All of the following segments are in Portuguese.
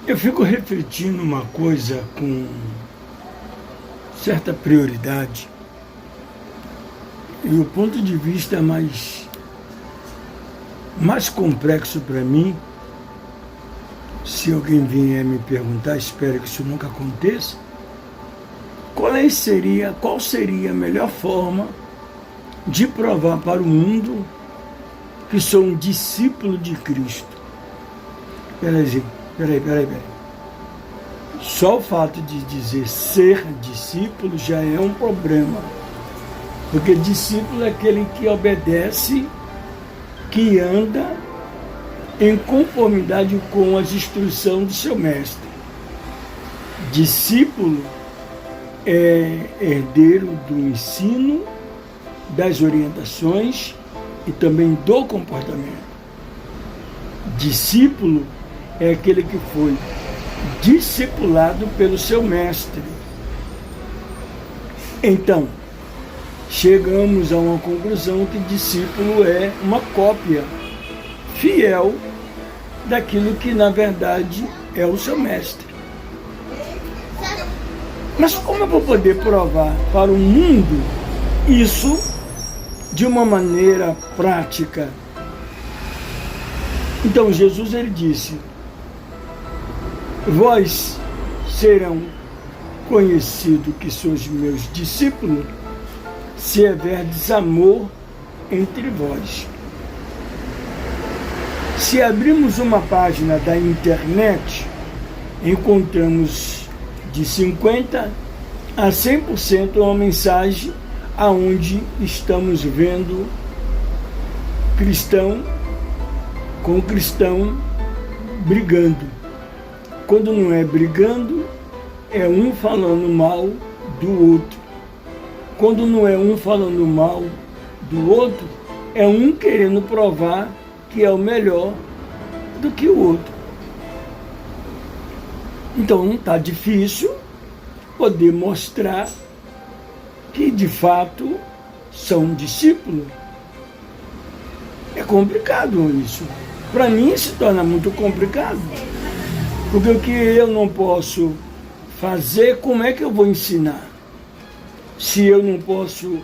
Eu fico refletindo uma coisa com certa prioridade e o ponto de vista mais complexo para mim, se alguém vier me perguntar, espero que isso nunca aconteça, qual seria a melhor forma de provar para o mundo que sou um discípulo de Cristo. Peraí. Só o fato de dizer ser discípulo já é um problema. Porque discípulo é aquele que obedece, que anda em conformidade com as instruções do seu mestre. Discípulo é herdeiro do ensino, das orientações e também do comportamento. Discípulo é aquele que foi discipulado pelo seu mestre. Então, chegamos a uma conclusão que discípulo é uma cópia fiel daquilo que na verdade é o seu mestre. Mas como eu vou poder provar para o mundo isso de uma maneira prática? Então Jesus ele disse: vós serão conhecidos que sois meus discípulos se houverdes amor entre vós. Se abrirmos uma página da internet, encontramos de 50% a 100% uma mensagem aonde estamos vendo cristão com cristão brigando. Quando não é brigando, é um falando mal do outro. Quando não é um falando mal do outro, é um querendo provar que é o melhor do que o outro. Então não está difícil poder mostrar que de fato são discípulos. É complicado isso. Para mim se torna muito complicado. Porque o que eu não posso fazer, como é que eu vou ensinar? Se eu não posso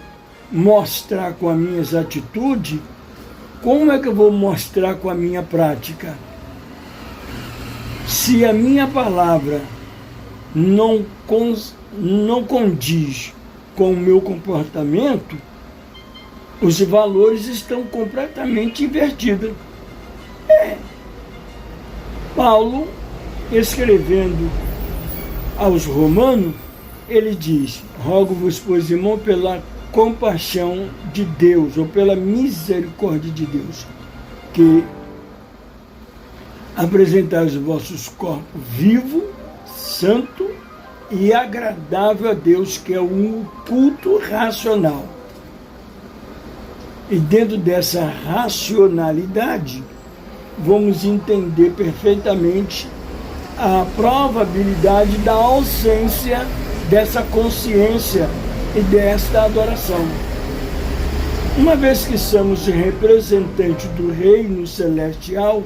mostrar com as minhas atitudes, como é que eu vou mostrar com a minha prática? Se a minha palavra não condiz com o meu comportamento, os valores estão completamente invertidos. Paulo, escrevendo aos Romanos, ele diz: rogo-vos, pois, irmão, pela compaixão de Deus, ou pela misericórdia de Deus, que apresentais os vossos corpos vivo, santo e agradável a Deus, que é um culto racional. E dentro dessa racionalidade, vamos entender perfeitamente a probabilidade da ausência dessa consciência e desta adoração. Uma vez que somos representantes do reino celestial,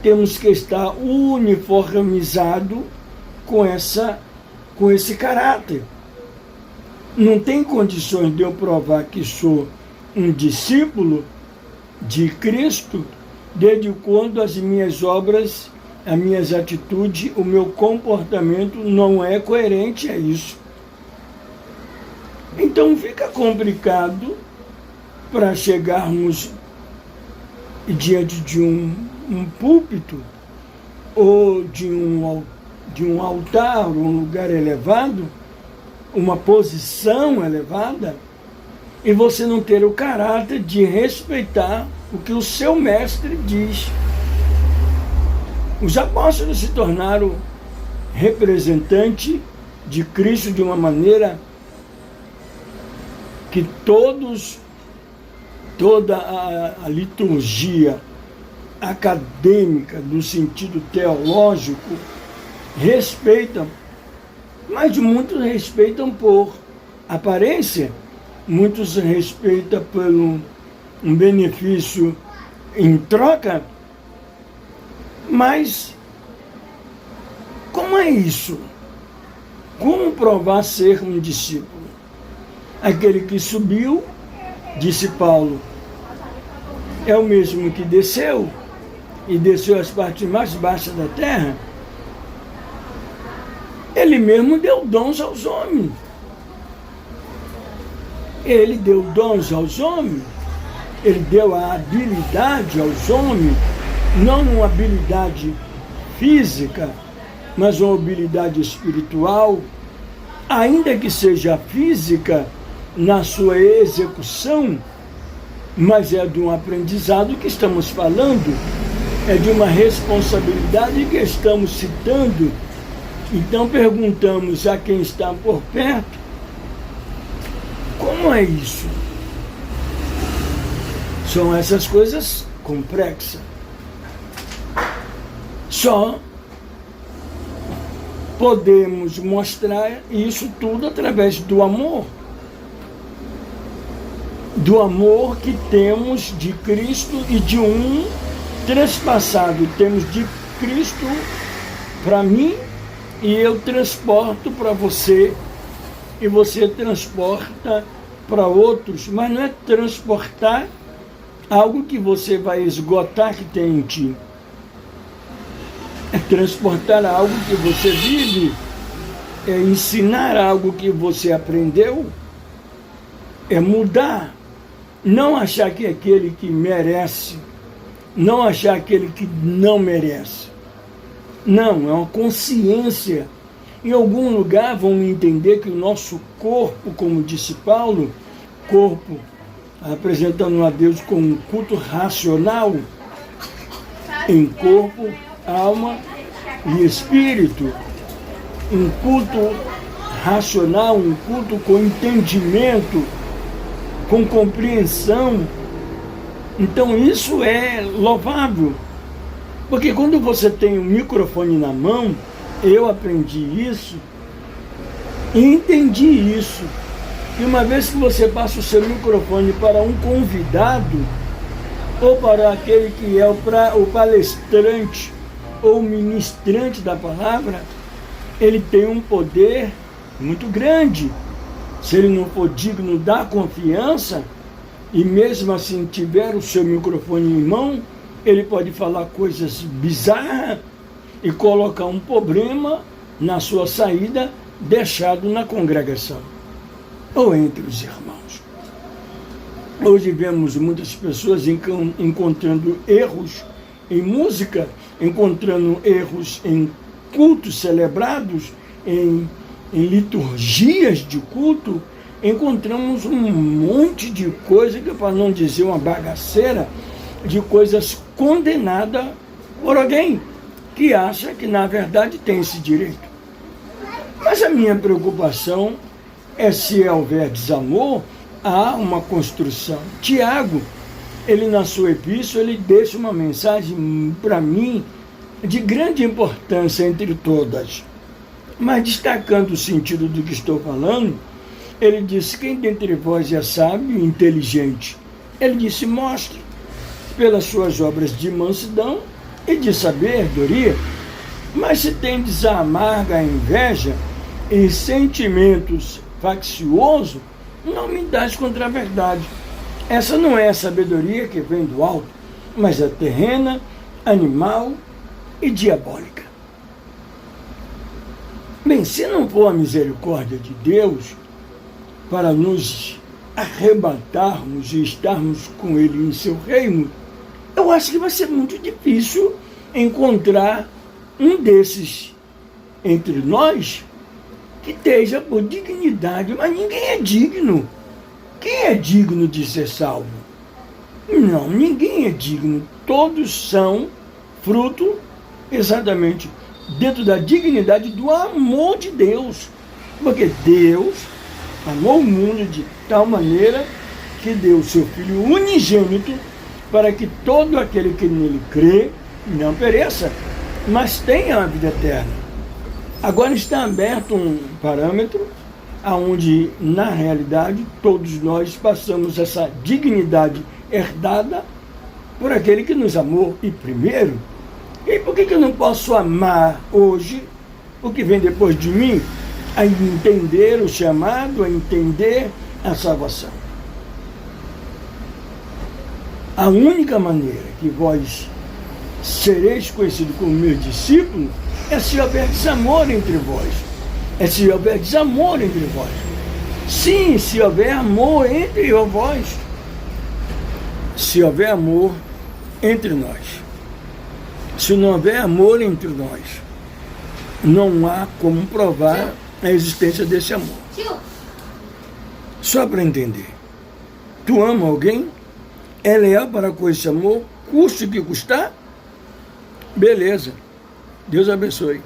temos que estar uniformizados com esse caráter. Não tem condições de eu provar que sou um discípulo de Cristo desde quando as minhas obras, as minhas atitudes, o meu comportamento não é coerente a isso. Então fica complicado para chegarmos diante de um púlpito ou de um altar, um lugar elevado, uma posição elevada, e você não ter o caráter de respeitar o que o seu mestre diz. Os apóstolos se tornaram representantes de Cristo de uma maneira que toda a liturgia acadêmica, no sentido teológico, respeitam, mas muitos respeitam por aparência, muitos respeitam por um benefício em troca, mas Como é isso? Como provar ser um discípulo? Aquele que subiu, disse Paulo, é o mesmo que desceu, e desceu às partes mais baixas da terra. Ele mesmo deu dons aos homens. Ele deu dons aos homens. Ele deu a habilidade aos homens, não uma habilidade física, mas uma habilidade espiritual, ainda que seja física na sua execução, mas é de um aprendizado que estamos falando, é de uma responsabilidade que estamos citando. Então perguntamos a quem está por perto, como é isso? São essas coisas complexas. Só podemos mostrar isso tudo através do amor. Do amor que temos de Cristo e de um transpassado. Temos de Cristo para mim e eu transporto para você e você transporta para outros, mas não é transportar algo que você vai esgotar que tem em ti. É transportar algo que você vive, é ensinar algo que você aprendeu, é mudar. Não achar que é aquele que merece, não achar aquele que não merece. Não, é uma consciência. Em algum lugar vão entender que o nosso corpo, como disse Paulo, corpo apresentando a Deus como um culto racional, em corpo, alma e espírito. Um culto racional, um culto com entendimento, com compreensão. Então isso é louvável, porque quando você tem um microfone na mão, eu aprendi isso e entendi isso, que uma vez que você passa o seu microfone para um convidado, ou para aquele que é o palestrante ou o ministrante da palavra, ele tem um poder muito grande. Se ele não for digno da confiança, e mesmo assim tiver o seu microfone em mão, ele pode falar coisas bizarras e colocar um problema na sua saída, deixado na congregação ou entre os irmãos. Hoje vemos muitas pessoas encontrando erros em música, encontrando erros em cultos celebrados, em liturgias de culto. Encontramos um monte de coisa, que para não dizer uma bagaceira, de coisas condenadas por alguém que acha que na verdade tem esse direito. Mas a minha preocupação é se houver desamor, há uma construção. Tiago, ele na sua epístola, ele deixa uma mensagem para mim de grande importância entre todas. Mas destacando o sentido do que estou falando, ele disse: quem dentre vós é sábio e inteligente? Ele disse: mostre pelas suas obras de mansidão e de sabedoria. Mas se tendes a amarga inveja e sentimentos facciosos, não me dás contra a verdade. Essa não é a sabedoria que vem do alto, mas é terrena, animal e diabólica. Bem, se não for a misericórdia de Deus para nos arrebatarmos e estarmos com Ele em seu reino, eu acho que vai ser muito difícil encontrar um desses entre nós que esteja por dignidade, mas ninguém é digno. Quem é digno de ser salvo? Não, ninguém é digno. Todos são fruto exatamente dentro da dignidade do amor de Deus. Porque Deus amou o mundo de tal maneira que deu o seu Filho unigênito para que todo aquele que nele crê não pereça, mas tenha a vida eterna. Agora está aberto um parâmetro onde, na realidade, todos nós passamos essa dignidade herdada por aquele que nos amou e primeiro. E por que eu não posso amar hoje o que vem depois de mim, a entender o chamado, a entender a salvação. A única maneira que vós sereis conhecidos como meus discípulos é se houver desamor entre vós. É se houver desamor entre vós. Sim, se houver amor entre vós. Se houver amor entre nós. Se não houver amor entre nós, não há como provar a existência desse amor. Só para entender. Tu ama alguém? É leal para com esse amor? Custe o que custar? Beleza. Deus abençoe.